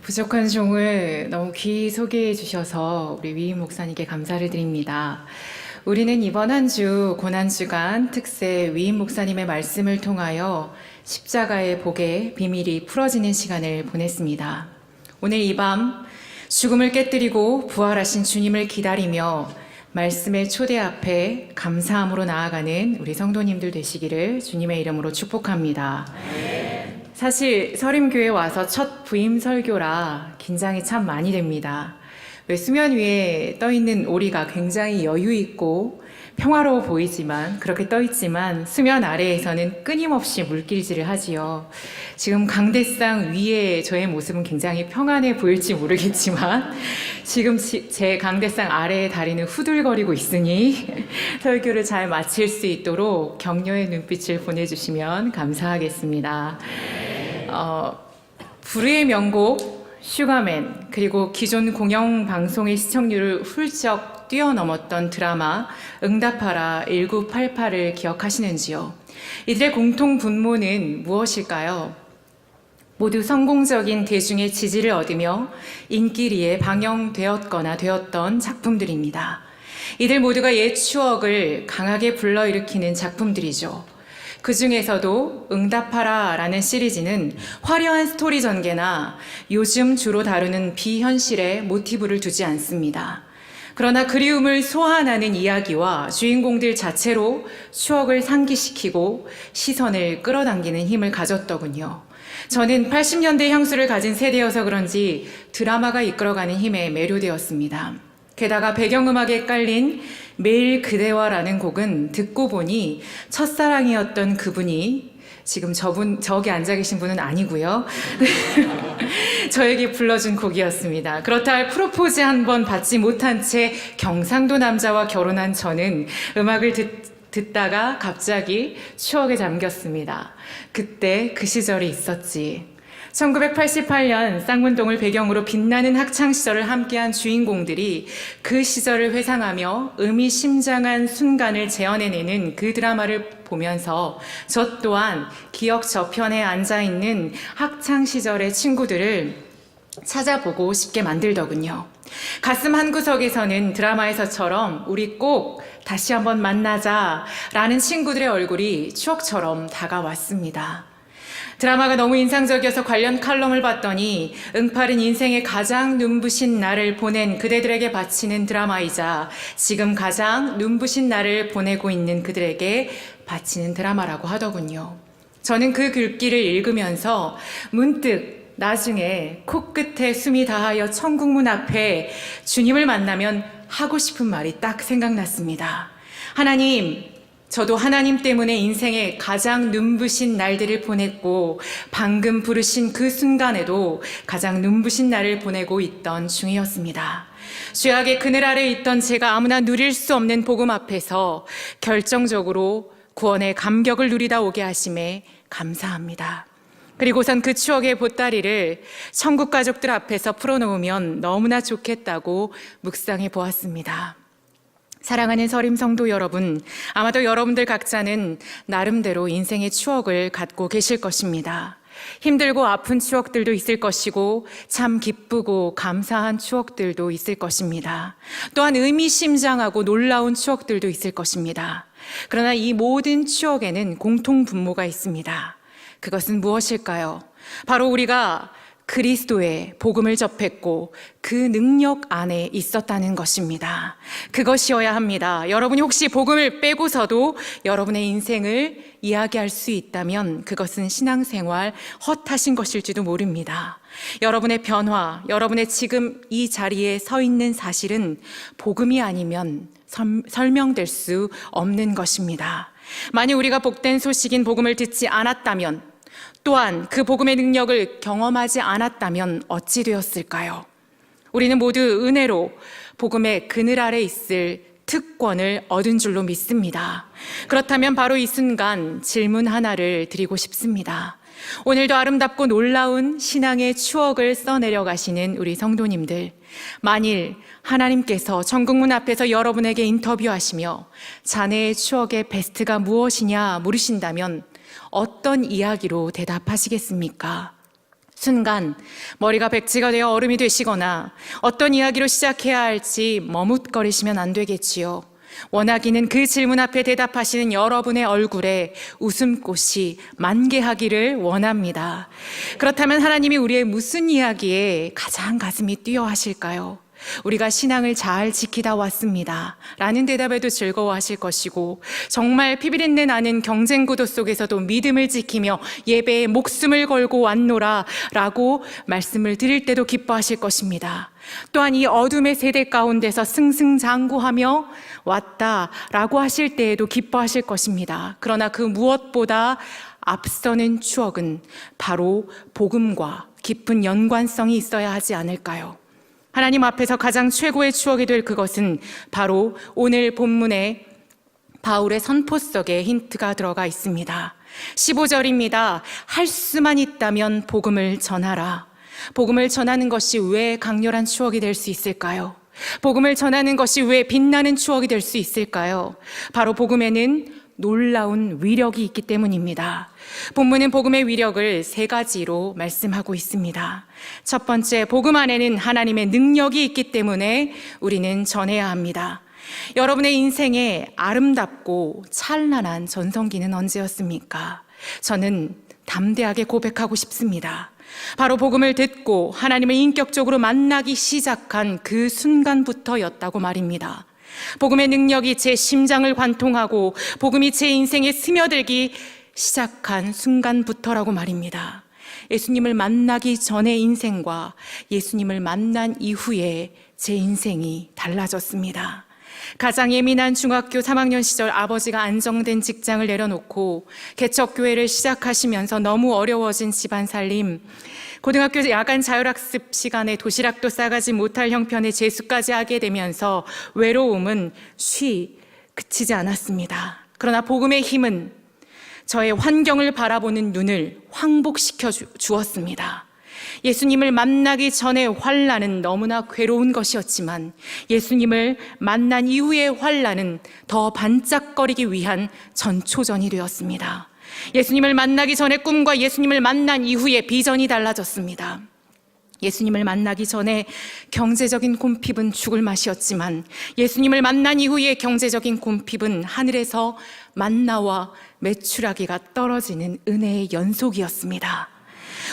부족한 종을 너무 귀히 소개해 주셔서 우리 위임 목사님께 감사를 드립니다. 우리는 이번 한 주 고난주간 특세 위임 목사님의 말씀을 통하여 십자가의 복의 비밀이 풀어지는 시간을 보냈습니다. 오늘 이 밤 죽음을 깨뜨리고 부활하신 주님을 기다리며 말씀의 초대 앞에 감사함으로 나아가는 우리 성도님들 되시기를 주님의 이름으로 축복합니다. 사실 서림교회 와서 첫 부임 설교라 긴장이 참 많이 됩니다. 왜 수면 위에 떠있는 오리가 굉장히 여유 있고 평화로워 보이지만 그렇게 떠있지만 수면 아래에서는 끊임없이 물길질을 하지요. 지금 강대상 위에 저의 모습은 굉장히 평안해 보일지 모르겠지만 지금 제 강대상 아래의 다리는 후들거리고 있으니 설교를 잘 마칠 수 있도록 격려의 눈빛을 보내주시면 감사하겠습니다. 불후의 명곡 슈가맨 그리고 기존 공영방송의 시청률을 훌쩍 뛰어넘었던 드라마 응답하라 1988을 기억하시는지요? 이들의 공통 분모는 무엇일까요? 모두 성공적인 대중의 지지를 얻으며 인기리에 방영되었거나 되었던 작품들입니다. 이들 모두가 옛 추억을 강하게 불러일으키는 작품들이죠. 그 중에서도 응답하라 라는 시리즈는 화려한 스토리 전개나 요즘 주로 다루는 비현실의 모티브를 두지 않습니다. 그러나 그리움을 소환하는 이야기와 주인공들 자체로 추억을 상기시키고 시선을 끌어당기는 힘을 가졌더군요. 저는 80년대 향수를 가진 세대여서 그런지 드라마가 이끌어가는 힘에 매료되었습니다. 게다가 배경음악에 깔린 매일 그대와라는 곡은 듣고 보니 첫사랑이었던 그분이 지금 저기 앉아 계신 분은 아니고요. 저에게 불러준 곡이었습니다. 그렇다 할 프로포즈 한 번 받지 못한 채 경상도 남자와 결혼한 저는 음악을 듣다가 갑자기 추억에 잠겼습니다. 그때 그 시절이 있었지. 1988년 쌍문동을 배경으로 빛나는 학창시절을 함께한 주인공들이 그 시절을 회상하며 의미심장한 순간을 재현해내는 그 드라마를 보면서 저 또한 기억 저편에 앉아있는 학창시절의 친구들을 찾아보고 싶게 만들더군요. 가슴 한구석에서는 드라마에서처럼 우리 꼭 다시 한번 만나자 라는 친구들의 얼굴이 추억처럼 다가왔습니다. 드라마가 너무 인상적이어서 관련 칼럼을 봤더니 응팔은 인생의 가장 눈부신 날을 보낸 그대들에게 바치는 드라마이자 지금 가장 눈부신 날을 보내고 있는 그들에게 바치는 드라마라고 하더군요. 저는 그 글귀를 읽으면서 문득 나중에 코끝에 숨이 다하여 천국문 앞에 주님을 만나면 하고 싶은 말이 딱 생각났습니다. 하나님, 저도 하나님 때문에 인생의 가장 눈부신 날들을 보냈고 방금 부르신 그 순간에도 가장 눈부신 날을 보내고 있던 중이었습니다. 죄악의 그늘 아래 있던 제가 아무나 누릴 수 없는 복음 앞에서 결정적으로 구원의 감격을 누리다 오게 하심에 감사합니다. 그리고선 그 추억의 보따리를 천국 가족들 앞에서 풀어놓으면 너무나 좋겠다고 묵상해 보았습니다. 사랑하는 서림 성도 여러분, 아마도 여러분들 각자는 나름대로 인생의 추억을 갖고 계실 것입니다. 힘들고 아픈 추억들도 있을 것이고 참 기쁘고 감사한 추억들도 있을 것입니다. 또한 의미심장하고 놀라운 추억들도 있을 것입니다. 그러나 이 모든 추억에는 공통 분모가 있습니다. 그것은 무엇일까요? 바로 우리가 그리스도의 복음을 접했고 그 능력 안에 있었다는 것입니다. 그것이어야 합니다. 여러분이 혹시 복음을 빼고서도 여러분의 인생을 이야기할 수 있다면 그것은 신앙생활 헛하신 것일지도 모릅니다. 여러분의 변화, 여러분의 지금 이 자리에 서 있는 사실은 복음이 아니면 설명될 수 없는 것입니다. 만약 우리가 복된 소식인 복음을 듣지 않았다면 또한 그 복음의 능력을 경험하지 않았다면 어찌 되었을까요? 우리는 모두 은혜로 복음의 그늘 아래 있을 특권을 얻은 줄로 믿습니다. 그렇다면 바로 이 순간 질문 하나를 드리고 싶습니다. 오늘도 아름답고 놀라운 신앙의 추억을 써내려 가시는 우리 성도님들, 만일 하나님께서 천국문 앞에서 여러분에게 인터뷰하시며 자네의 추억의 베스트가 무엇이냐 물으신다면 어떤 이야기로 대답하시겠습니까? 순간 머리가 백지가 되어 얼음이 되시거나 어떤 이야기로 시작해야 할지 머뭇거리시면 안 되겠지요. 원하기는 그 질문 앞에 대답하시는 여러분의 얼굴에 웃음꽃이 만개하기를 원합니다. 그렇다면 하나님이 우리의 무슨 이야기에 가장 가슴이 뛰어 하실까요? 우리가 신앙을 잘 지키다 왔습니다 라는 대답에도 즐거워하실 것이고, 정말 피비린내 나는 경쟁 구도 속에서도 믿음을 지키며 예배에 목숨을 걸고 왔노라 라고 말씀을 드릴 때도 기뻐하실 것입니다. 또한 이 어둠의 세대 가운데서 승승장구하며 왔다 라고 하실 때에도 기뻐하실 것입니다. 그러나 그 무엇보다 앞서는 추억은 바로 복음과 깊은 연관성이 있어야 하지 않을까요? 하나님 앞에서 가장 최고의 추억이 될 그것은 바로 오늘 본문에 바울의 선포석에 힌트가 들어가 있습니다. 15절입니다. 할 수만 있다면 복음을 전하라. 복음을 전하는 것이 왜 강렬한 추억이 될 수 있을까요? 복음을 전하는 것이 왜 빛나는 추억이 될 수 있을까요? 바로 복음에는 놀라운 위력이 있기 때문입니다. 본문은 복음의 위력을 세 가지로 말씀하고 있습니다. 첫 번째, 복음 안에는 하나님의 능력이 있기 때문에 우리는 전해야 합니다. 여러분의 인생에 아름답고 찬란한 전성기는 언제였습니까? 저는 담대하게 고백하고 싶습니다. 바로 복음을 듣고 하나님을 인격적으로 만나기 시작한 그 순간부터였다고 말입니다. 복음의 능력이 제 심장을 관통하고 복음이 제 인생에 스며들기 시작한 순간부터라고 말입니다. 예수님을 만나기 전의 인생과 예수님을 만난 이후에 제 인생이 달라졌습니다. 가장 예민한 중학교 3학년 시절 아버지가 안정된 직장을 내려놓고 개척교회를 시작하시면서 너무 어려워진 집안 살림, 고등학교 야간 자율학습 시간에 도시락도 싸가지 못할 형편의 재수까지 하게 되면서 외로움은 그치지 않았습니다. 그러나 복음의 힘은 저의 환경을 바라보는 눈을 황복시켜 주었습니다. 예수님을 만나기 전의 환난은 너무나 괴로운 것이었지만 예수님을 만난 이후의 환난은 더 반짝거리기 위한 전초전이 되었습니다. 예수님을 만나기 전의 꿈과 예수님을 만난 이후의 비전이 달라졌습니다. 예수님을 만나기 전에 경제적인 곰핍은 죽을 맛이었지만 예수님을 만난 이후의 경제적인 곰핍은 하늘에서 만나와 메추라기가 떨어지는 은혜의 연속이었습니다.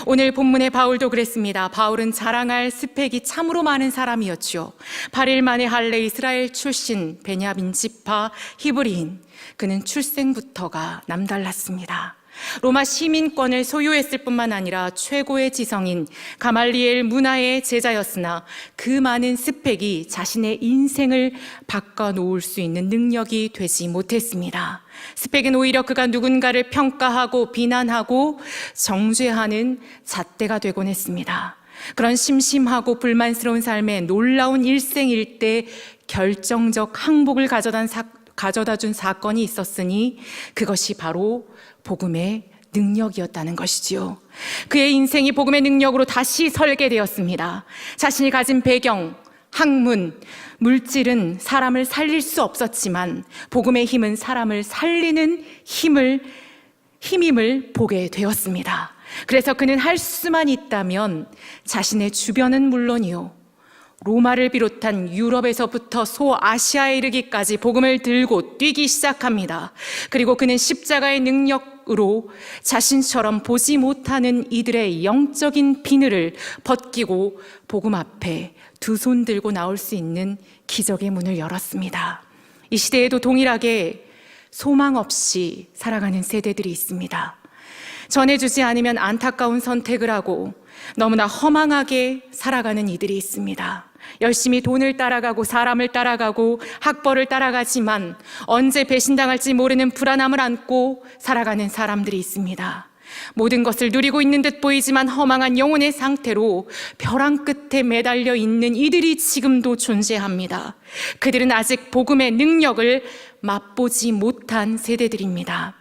오늘 본문의 바울도 그랬습니다. 바울은 자랑할 스펙이 참으로 많은 사람이었죠. 8일 만에 할례 이스라엘 출신 베냐민 지파 히브리인, 그는 출생부터가 남달랐습니다. 로마 시민권을 소유했을 뿐만 아니라 최고의 지성인 가말리엘 문화의 제자였으나 그 많은 스펙이 자신의 인생을 바꿔놓을 수 있는 능력이 되지 못했습니다. 스펙은 오히려 그가 누군가를 평가하고 비난하고 정죄하는 잣대가 되곤 했습니다. 그런 심심하고 불만스러운 삶에 놀라운 일생일대 결정적 항복을 가져다 준 사건이 있었으니 그것이 바로 복음의 능력이었다는 것이지요. 그의 인생이 복음의 능력으로 다시 설계되었습니다. 자신이 가진 배경, 학문, 물질은 사람을 살릴 수 없었지만 복음의 힘은 사람을 살리는 힘임을 보게 되었습니다. 그래서 그는 할 수만 있다면 자신의 주변은 물론이요, 로마를 비롯한 유럽에서부터 소아시아에 이르기까지 복음을 들고 뛰기 시작합니다. 그리고 그는 십자가의 능력으로 자신처럼 보지 못하는 이들의 영적인 비늘을 벗기고 복음 앞에 두 손 들고 나올 수 있는 기적의 문을 열었습니다. 이 시대에도 동일하게 소망 없이 살아가는 세대들이 있습니다. 전해주지 않으면 안타까운 선택을 하고 너무나 허망하게 살아가는 이들이 있습니다. 열심히 돈을 따라가고 사람을 따라가고 학벌을 따라가지만 언제 배신당할지 모르는 불안함을 안고 살아가는 사람들이 있습니다. 모든 것을 누리고 있는 듯 보이지만 허망한 영혼의 상태로 벼랑 끝에 매달려 있는 이들이 지금도 존재합니다. 그들은 아직 복음의 능력을 맛보지 못한 세대들입니다.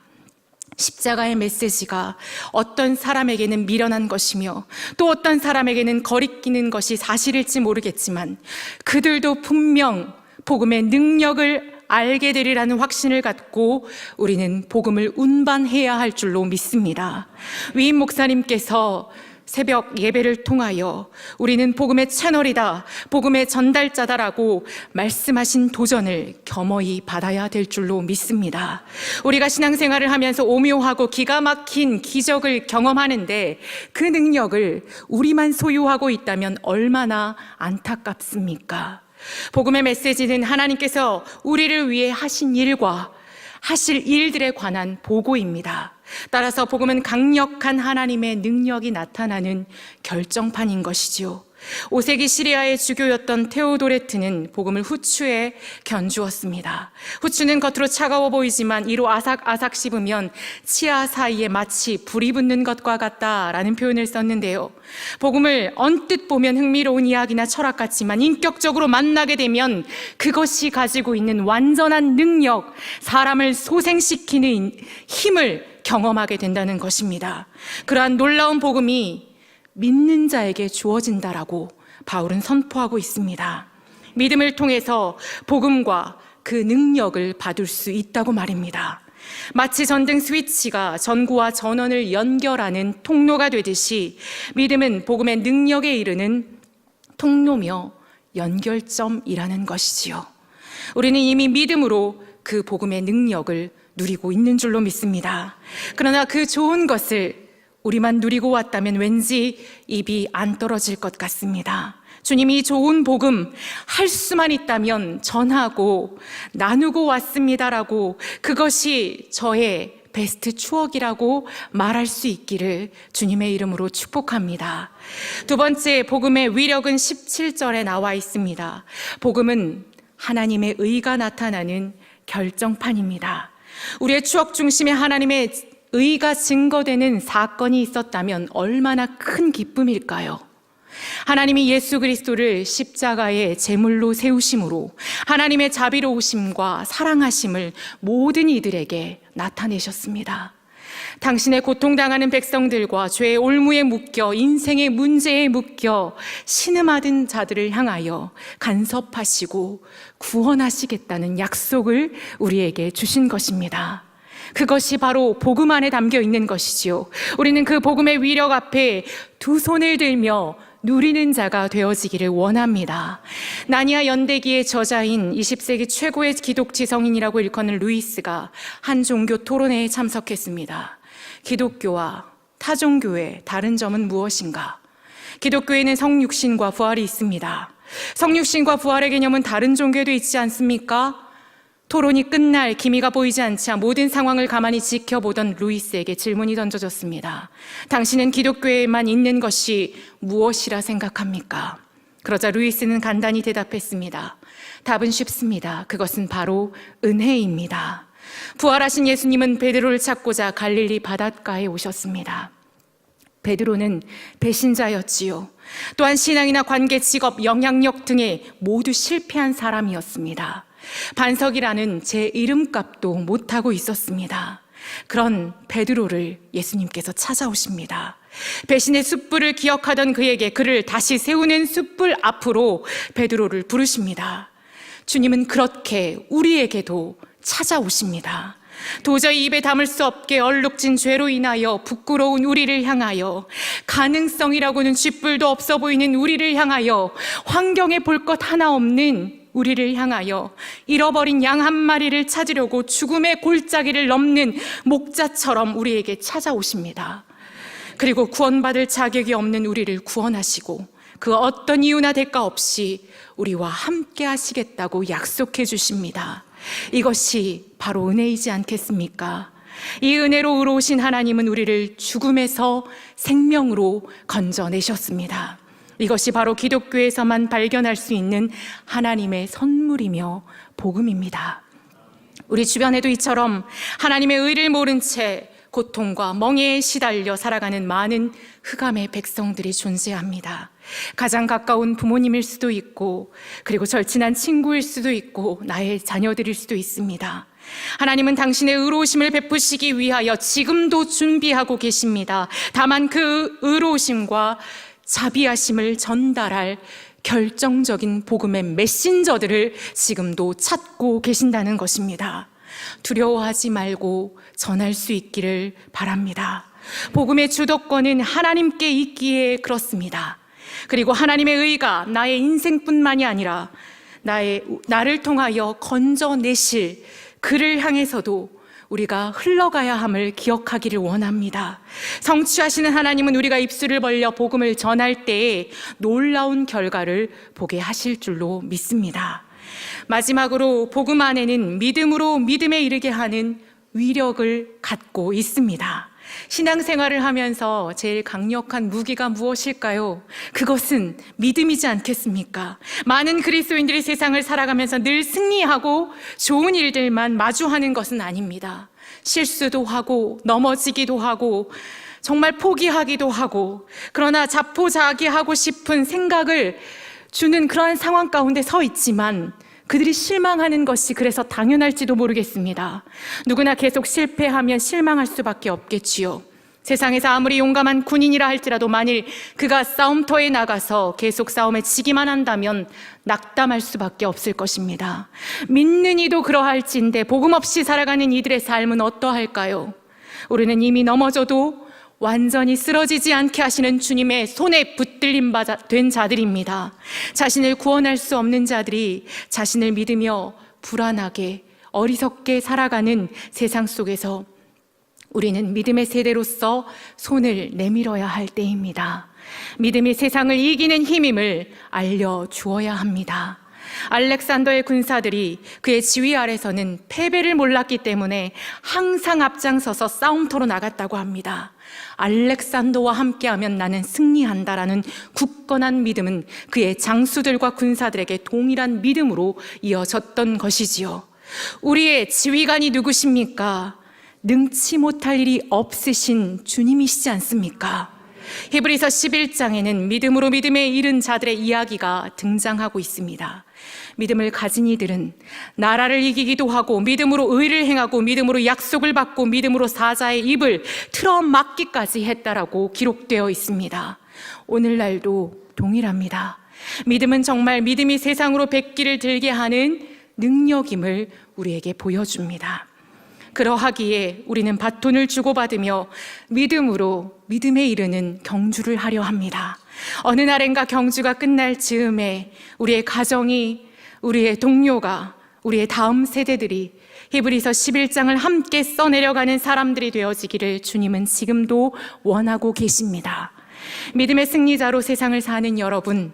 십자가의 메시지가 어떤 사람에게는 미련한 것이며 또 어떤 사람에게는 거리끼는 것이 사실일지 모르겠지만 그들도 분명 복음의 능력을 알게 되리라는 확신을 갖고 우리는 복음을 운반해야 할 줄로 믿습니다. 위임 목사님께서 새벽 예배를 통하여 우리는 복음의 채널이다, 복음의 전달자다라고 말씀하신 도전을 겸허히 받아야 될 줄로 믿습니다. 우리가 신앙생활을 하면서 오묘하고 기가 막힌 기적을 경험하는데 그 능력을 우리만 소유하고 있다면 얼마나 안타깝습니까? 복음의 메시지는 하나님께서 우리를 위해 하신 일과 하실 일들에 관한 보고입니다. 따라서 복음은 강력한 하나님의 능력이 나타나는 결정판인 것이지요. 5세기 시리아의 주교였던 테오도레트는 복음을 후추에 견주었습니다. 후추는 겉으로 차가워 보이지만 이로 아삭아삭 씹으면 치아 사이에 마치 불이 붙는 것과 같다라는 표현을 썼는데요. 복음을 언뜻 보면 흥미로운 이야기나 철학 같지만 인격적으로 만나게 되면 그것이 가지고 있는 완전한 능력, 사람을 소생시키는 힘을 경험하게 된다는 것입니다. 그러한 놀라운 복음이 믿는 자에게 주어진다라고 바울은 선포하고 있습니다. 믿음을 통해서 복음과 그 능력을 받을 수 있다고 말입니다. 마치 전등 스위치가 전구와 전원을 연결하는 통로가 되듯이 믿음은 복음의 능력에 이르는 통로며 연결점이라는 것이지요. 우리는 이미 믿음으로 그 복음의 능력을 누리고 있는 줄로 믿습니다. 그러나 그 좋은 것을 우리만 누리고 왔다면 왠지 입이 안 떨어질 것 같습니다. 주님이 좋은 복음 할 수만 있다면 전하고 나누고 왔습니다라고, 그것이 저의 베스트 추억이라고 말할 수 있기를 주님의 이름으로 축복합니다. 두 번째, 복음의 위력은 17절에 나와 있습니다. 복음은 하나님의 의가 나타나는 결정판입니다. 우리의 추억 중심에 하나님의 의가 증거되는 사건이 있었다면 얼마나 큰 기쁨일까요? 하나님이 예수 그리스도를 십자가의 제물로 세우심으로 하나님의 자비로우심과 사랑하심을 모든 이들에게 나타내셨습니다. 당신의 고통당하는 백성들과 죄의 올무에 묶여 인생의 문제에 묶여 신음하던 자들을 향하여 간섭하시고 구원하시겠다는 약속을 우리에게 주신 것입니다. 그것이 바로 복음 안에 담겨 있는 것이지요. 우리는 그 복음의 위력 앞에 두 손을 들며 누리는 자가 되어지기를 원합니다. 나니아 연대기의 저자인 20세기 최고의 기독지성인이라고 일컫는 루이스가 한 종교 토론회에 참석했습니다. 기독교와 타 종교의 다른 점은 무엇인가? 기독교에는 성육신과 부활이 있습니다. 성육신과 부활의 개념은 다른 종교에도 있지 않습니까? 토론이 끝날 기미가 보이지 않자 모든 상황을 가만히 지켜보던 루이스에게 질문이 던져졌습니다. 당신은 기독교에만 있는 것이 무엇이라 생각합니까? 그러자 루이스는 간단히 대답했습니다. 답은 쉽습니다. 그것은 바로 은혜입니다. 부활하신 예수님은 베드로를 찾고자 갈릴리 바닷가에 오셨습니다. 베드로는 배신자였지요. 또한 신앙이나 관계, 직업, 영향력 등에 모두 실패한 사람이었습니다. 반석이라는 제 이름값도 못하고 있었습니다. 그런 베드로를 예수님께서 찾아오십니다. 배신의 숯불을 기억하던 그에게 그를 다시 세우는 숯불 앞으로 베드로를 부르십니다. 주님은 그렇게 우리에게도 찾아오십니다. 도저히 입에 담을 수 없게 얼룩진 죄로 인하여 부끄러운 우리를 향하여, 가능성이라고는 쥐뿔도 없어 보이는 우리를 향하여, 환경에 볼 것 하나 없는 우리를 향하여, 잃어버린 양 한 마리를 찾으려고 죽음의 골짜기를 넘는 목자처럼 우리에게 찾아오십니다. 그리고 구원받을 자격이 없는 우리를 구원하시고 그 어떤 이유나 대가 없이 우리와 함께 하시겠다고 약속해 주십니다. 이것이 바로 은혜이지 않겠습니까? 이 은혜로 의로우신 하나님은 우리를 죽음에서 생명으로 건져내셨습니다. 이것이 바로 기독교에서만 발견할 수 있는 하나님의 선물이며 복음입니다. 우리 주변에도 이처럼 하나님의 의를 모른 채 고통과 멍에에 시달려 살아가는 많은 흑암의 백성들이 존재합니다. 가장 가까운 부모님일 수도 있고, 그리고 절친한 친구일 수도 있고, 나의 자녀들일 수도 있습니다. 하나님은 당신의 의로우심을 베푸시기 위하여 지금도 준비하고 계십니다. 다만 그 의로우심과 자비하심을 전달할 결정적인 복음의 메신저들을 지금도 찾고 계신다는 것입니다. 두려워하지 말고 전할 수 있기를 바랍니다. 복음의 주도권은 하나님께 있기에 그렇습니다. 그리고 하나님의 의가 나의 인생뿐만이 아니라 나를 통하여 건져내실 그를 향해서도 우리가 흘러가야 함을 기억하기를 원합니다. 성취하시는 하나님은 우리가 입술을 벌려 복음을 전할 때에 놀라운 결과를 보게 하실 줄로 믿습니다. 마지막으로 복음 안에는 믿음으로 믿음에 이르게 하는 위력을 갖고 있습니다. 신앙생활을 하면서 제일 강력한 무기가 무엇일까요? 그것은 믿음이지 않겠습니까? 많은 그리스도인들이 세상을 살아가면서 늘 승리하고 좋은 일들만 마주하는 것은 아닙니다. 실수도 하고 넘어지기도 하고 정말 포기하기도 하고, 그러나 자포자기하고 싶은 생각을 주는 그러한 상황 가운데 서 있지만 그들이 실망하는 것이 그래서 당연할지도 모르겠습니다. 누구나 계속 실패하면 실망할 수밖에 없겠지요. 세상에서 아무리 용감한 군인이라 할지라도 만일 그가 싸움터에 나가서 계속 싸움에 지기만 한다면 낙담할 수밖에 없을 것입니다. 믿는 이도 그러할진데 복음 없이 살아가는 이들의 삶은 어떠할까요? 우리는 이미 넘어져도 완전히 쓰러지지 않게 하시는 주님의 손에 붙들림 된 자들입니다. 자신을 구원할 수 없는 자들이 자신을 믿으며 불안하게 어리석게 살아가는 세상 속에서 우리는 믿음의 세대로서 손을 내밀어야 할 때입니다. 믿음이 세상을 이기는 힘임을 알려주어야 합니다. 알렉산더의 군사들이 그의 지휘 아래서는 패배를 몰랐기 때문에 항상 앞장서서 싸움터로 나갔다고 합니다. 알렉산더와 함께하면 나는 승리한다라는 굳건한 믿음은 그의 장수들과 군사들에게 동일한 믿음으로 이어졌던 것이지요. 우리의 지휘관이 누구십니까? 능치 못할 일이 없으신 주님이시지 않습니까? 히브리서 11장에는 믿음으로 믿음에 이른 자들의 이야기가 등장하고 있습니다. 믿음을 가진 이들은 나라를 이기기도 하고 믿음으로 의를 행하고 믿음으로 약속을 받고 믿음으로 사자의 입을 틀어막기까지 했다라고 기록되어 있습니다. 오늘날도 동일합니다. 믿음은 정말 믿음이 세상으로 백기를 들게 하는 능력임을 우리에게 보여줍니다. 그러하기에 우리는 바톤을 주고받으며 믿음으로 믿음에 이르는 경주를 하려 합니다. 어느 날엔가 경주가 끝날 즈음에 우리의 가정이, 우리의 동료가, 우리의 다음 세대들이 히브리서 11장을 함께 써내려가는 사람들이 되어지기를 주님은 지금도 원하고 계십니다. 믿음의 승리자로 세상을 사는 여러분,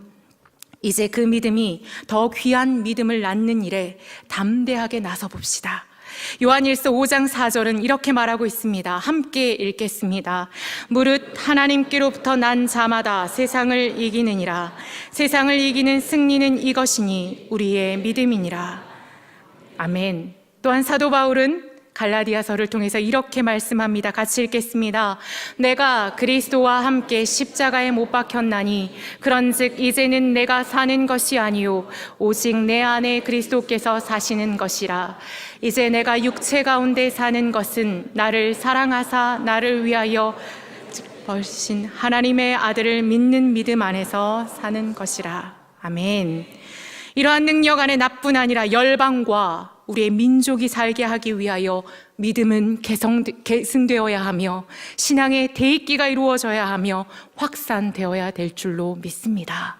이제 그 믿음이 더 귀한 믿음을 낳는 일에 담대하게 나서봅시다. 요한일서 5장 4절은 이렇게 말하고 있습니다. 함께 읽겠습니다. 무릇 하나님께로부터 난 자마다 세상을 이기느니라. 세상을 이기는 승리는 이것이니 우리의 믿음이니라. 아멘. 또한 사도 바울은 갈라디아서를 통해서 이렇게 말씀합니다. 같이 읽겠습니다. 내가 그리스도와 함께 십자가에 못 박혔나니 그런즉 이제는 내가 사는 것이 아니요 오직 내 안에 그리스도께서 사시는 것이라. 이제 내가 육체 가운데 사는 것은 나를 사랑하사 나를 위하여 벌신 하나님의 아들을 믿는 믿음 안에서 사는 것이라. 아멘. 이러한 능력 안에 나뿐 아니라 열방과 우리의 민족이 살게 하기 위하여 믿음은 계승되어야 하며 신앙의 대입기가 이루어져야 하며 확산되어야 될 줄로 믿습니다.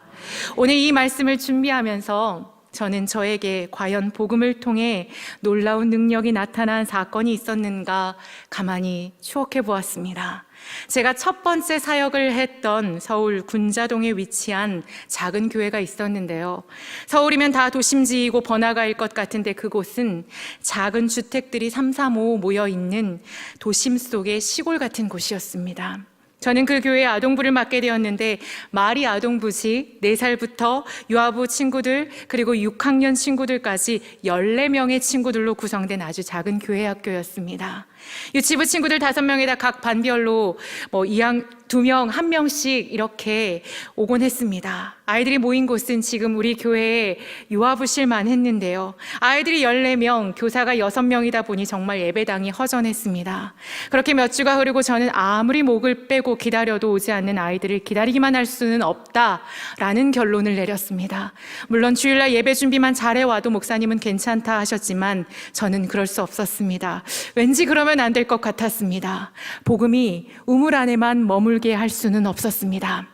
오늘 이 말씀을 준비하면서 저는 저에게 과연 복음을 통해 놀라운 능력이 나타난 사건이 있었는가 가만히 추억해 보았습니다. 제가 첫 번째 사역을 했던 서울 군자동에 위치한 작은 교회가 있었는데요. 서울이면 다 도심지이고 번화가일 것 같은데 그곳은 작은 주택들이 3, 4, 5 모여 있는 도심 속의 시골 같은 곳이었습니다. 저는 그 교회의 아동부를 맡게 되었는데 말이 아동부지 4살부터 유아부 친구들 그리고 6학년 친구들까지 14명의 친구들로 구성된 아주 작은 교회 학교였습니다. 유치부 친구들 5명에다 각 반별로 2명, 1명씩 이렇게 오곤 했습니다. 아이들이 모인 곳은 지금 우리 교회에 유아부실만 했는데요. 아이들이 14명, 교사가 6명이다 보니 정말 예배당이 허전했습니다. 그렇게 몇 주가 흐르고 저는 아무리 목을 빼고 기다려도 오지 않는 아이들을 기다리기만 할 수는 없다라는 결론을 내렸습니다. 물론 주일날 예배 준비만 잘해와도 목사님은 괜찮다 하셨지만 저는 그럴 수 없었습니다. 왠지 그러면 그러면 안 될 것 같았습니다. 복음이 우물 안에만 머물게 할 수는 없었습니다.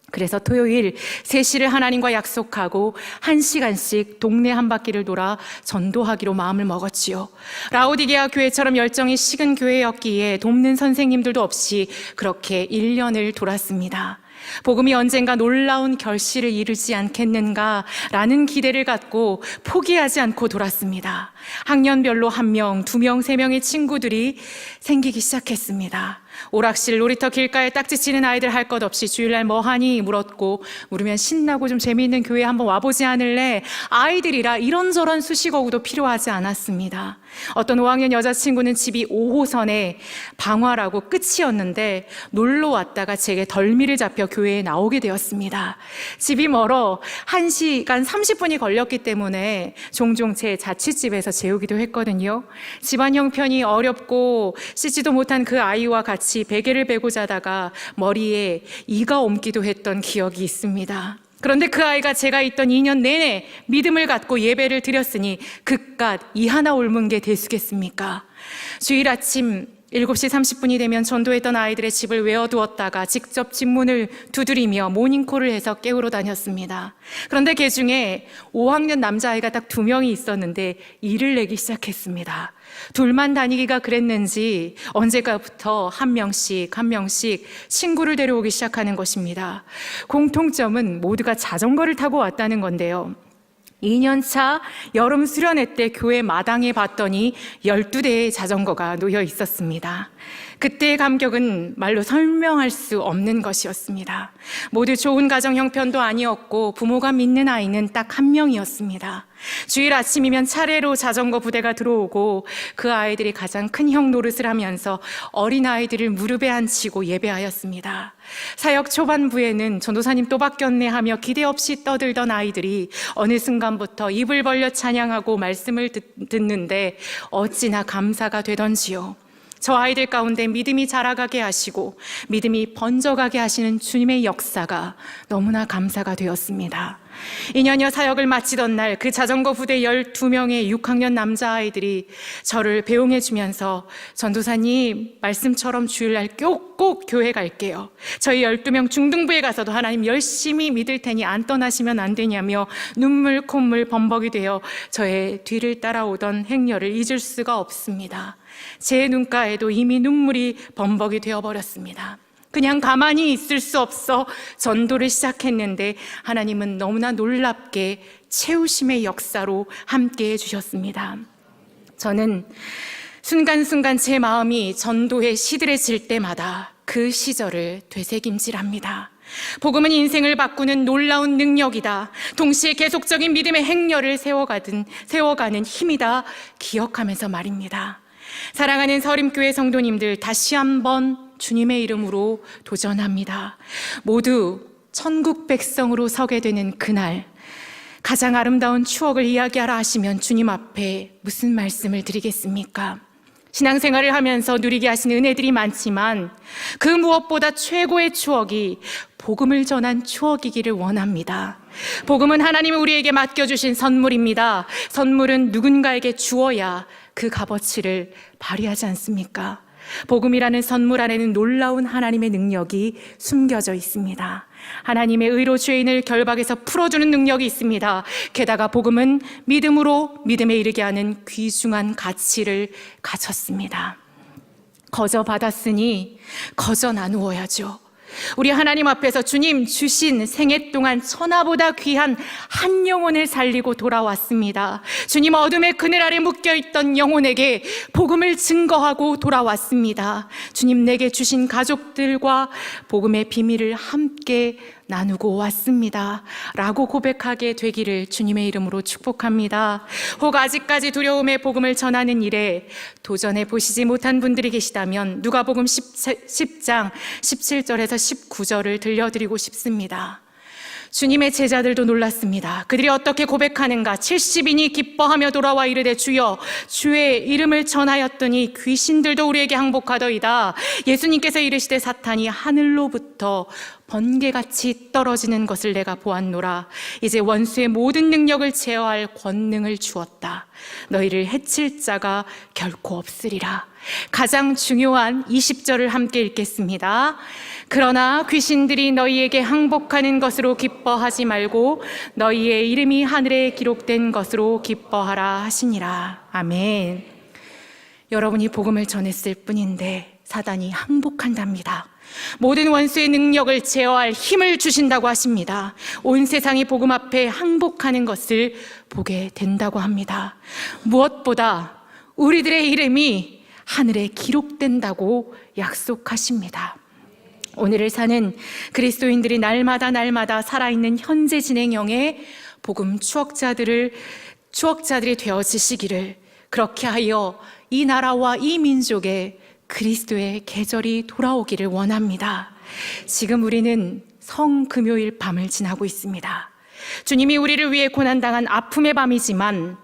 그래서 토요일 3시를 하나님과 약속하고 1시간씩 동네 한 바퀴를 돌아 전도하기로 마음을 먹었지요. 라오디게아 교회처럼 열정이 식은 교회였기에 돕는 선생님들도 없이 그렇게 1년을 돌았습니다. 복음이 언젠가 놀라운 결실을 이루지 않겠는가라는 기대를 갖고 포기하지 않고 돌았습니다. 학년별로 1명, 2명, 3명의 친구들이 생기기 시작했습니다. 오락실, 놀이터 길가에 딱지치는 아이들 할 것 없이 주일날 뭐하니 물었고, 물으면 신나고 좀 재미있는 교회 한번 와보지 않을래? 아이들이라 이런저런 수식어구도 필요하지 않았습니다. 어떤 5학년 여자친구는 집이 5호선에 방화라고 끝이었는데 놀러 왔다가 제게 덜미를 잡혀 교회에 나오게 되었습니다. 집이 멀어 1시간 30분이 걸렸기 때문에 종종 제 자취집에서 재우기도 했거든요. 집안 형편이 어렵고 씻지도 못한 그 아이와 같이 베개를 베고 자다가 머리에 이가 옮기도 했던 기억이 있습니다. 그런데 그 아이가 제가 있던 2년 내내 믿음을 갖고 예배를 드렸으니 그깟 이 하나 옮은 게 대수겠습니까? 주일 아침 7시 30분이 되면 전도했던 아이들의 집을 외워두었다가 직접 집문을 두드리며 모닝콜을 해서 깨우러 다녔습니다. 그런데 그 중에 5학년 남자아이가 딱 2명이 있었는데 일을 내기 시작했습니다. 둘만 다니기가 그랬는지 언제가부터 한 명씩 친구를 데려오기 시작하는 것입니다. 공통점은 모두가 자전거를 타고 왔다는 건데요. 2년차 여름 수련회 때 교회 마당에 봤더니 12대의 자전거가 놓여 있었습니다. 그때의 감격은 말로 설명할 수 없는 것이었습니다. 모두 좋은 가정 형편도 아니었고 부모가 믿는 아이는 딱 1명이었습니다. 주일 아침이면 차례로 자전거 부대가 들어오고 그 아이들이 가장 큰 형 노릇을 하면서 어린아이들을 무릎에 앉히고 예배하였습니다. 사역 초반부에는 전도사님 또 바뀌었네 하며 기대 없이 떠들던 아이들이 어느 순간부터 입을 벌려 찬양하고 말씀을 듣는데 어찌나 감사가 되던지요. 저 아이들 가운데 믿음이 자라가게 하시고 믿음이 번져가게 하시는 주님의 역사가 너무나 감사가 되었습니다. 2년여 사역을 마치던 날 그 자전거 부대 12명의 6학년 남자아이들이 저를 배웅해 주면서 전도사님 말씀처럼 주일날 꼭 교회 갈게요. 저희 12명 중등부에 가서도 하나님 열심히 믿을 테니 안 떠나시면 안 되냐며 눈물 콧물 범벅이 되어 저의 뒤를 따라오던 행렬을 잊을 수가 없습니다. 제 눈가에도 이미 눈물이 범벅이 되어버렸습니다. 그냥 가만히 있을 수 없어 전도를 시작했는데 하나님은 너무나 놀랍게 채우심의 역사로 함께해 주셨습니다. 저는 순간순간 제 마음이 전도에 시들해질 때마다 그 시절을 되새김질합니다. 복음은 인생을 바꾸는 놀라운 능력이다. 동시에 계속적인 믿음의 행렬을 세워가는 힘이다. 기억하면서 말입니다. 사랑하는 서림교회 성도님들, 다시 한번 주님의 이름으로 도전합니다. 모두 천국 백성으로 서게 되는 그날, 가장 아름다운 추억을 이야기하라 하시면 주님 앞에 무슨 말씀을 드리겠습니까? 신앙생활을 하면서 누리게 하신 은혜들이 많지만 그 무엇보다 최고의 추억이 복음을 전한 추억이기를 원합니다. 복음은 하나님이 우리에게 맡겨주신 선물입니다. 선물은 누군가에게 주어야 그 값어치를 발휘하지 않습니까? 복음이라는 선물 안에는 놀라운 하나님의 능력이 숨겨져 있습니다. 하나님의 의로 죄인을 결박에서 풀어주는 능력이 있습니다. 게다가 복음은 믿음으로 믿음에 이르게 하는 귀중한 가치를 갖췄습니다. 거저 받았으니 거저 나누어야죠. 우리 하나님 앞에서 주님 주신 생애 동안 천하보다 귀한 한 영혼을 살리고 돌아왔습니다. 주님 어둠의 그늘 아래 묶여있던 영혼에게 복음을 증거하고 돌아왔습니다. 주님 내게 주신 가족들과 복음의 비밀을 함께 나누고 왔습니다 라고 고백하게 되기를 주님의 이름으로 축복합니다. 혹 아직까지 두려움의 복음을 전하는 일에 도전해 보시지 못한 분들이 계시다면 누가복음 10장 17절에서 19절을 들려드리고 싶습니다. 주님의 제자들도 놀랐습니다. 그들이 어떻게 고백하는가? 70인이 기뻐하며 돌아와 이르되 주여 주의 이름을 전하였더니 귀신들도 우리에게 항복하더이다. 예수님께서 이르시되 사탄이 하늘로부터 번개같이 떨어지는 것을 내가 보았노라. 이제 원수의 모든 능력을 제어할 권능을 주었다. 너희를 해칠 자가 결코 없으리라. 가장 중요한 20절을 함께 읽겠습니다. 그러나 귀신들이 너희에게 항복하는 것으로 기뻐하지 말고 너희의 이름이 하늘에 기록된 것으로 기뻐하라 하시니라. 아멘. 여러분이 복음을 전했을 뿐인데 사단이 항복한답니다. 모든 원수의 능력을 제어할 힘을 주신다고 하십니다. 온 세상이 복음 앞에 항복하는 것을 보게 된다고 합니다. 무엇보다 우리들의 이름이 하늘에 기록된다고 약속하십니다. 오늘을 사는 그리스도인들이 날마다 살아있는 현재 진행형의 복음 추억자들이 되어지시기를, 그렇게 하여 이 나라와 이 민족에 그리스도의 계절이 돌아오기를 원합니다. 지금 우리는 성금요일 밤을 지나고 있습니다. 주님이 우리를 위해 고난당한 아픔의 밤이지만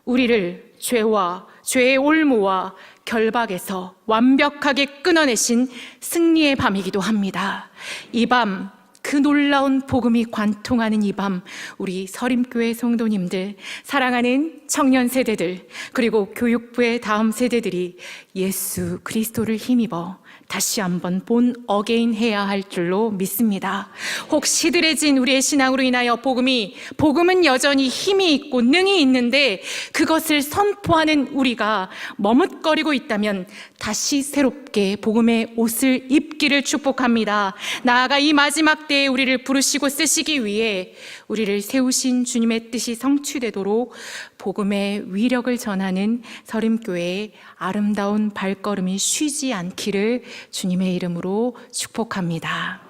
우리를 죄와 죄의 올무와 결박에서 완벽하게 끊어내신 승리의 밤이기도 합니다. 이 밤, 그 놀라운 복음이 관통하는 이 밤, 우리 서림교회 성도님들, 사랑하는 청년 세대들, 그리고 교육부의 다음 세대들이 예수 그리스도를 힘입어 다시 한번 본 어게인 해야 할 줄로 믿습니다. 혹 시들해진 우리의 신앙으로 인하여 복음은 여전히 힘이 있고 능이 있는데 그것을 선포하는 우리가 머뭇거리고 있다면 다시 새롭게 복음의 옷을 입기를 축복합니다. 나아가 이 마지막 때에 우리를 부르시고 쓰시기 위해 우리를 세우신 주님의 뜻이 성취되도록 복음의 위력을 전하는 서림교회의 아름다운 발걸음이 쉬지 않기를 주님의 이름으로 축복합니다.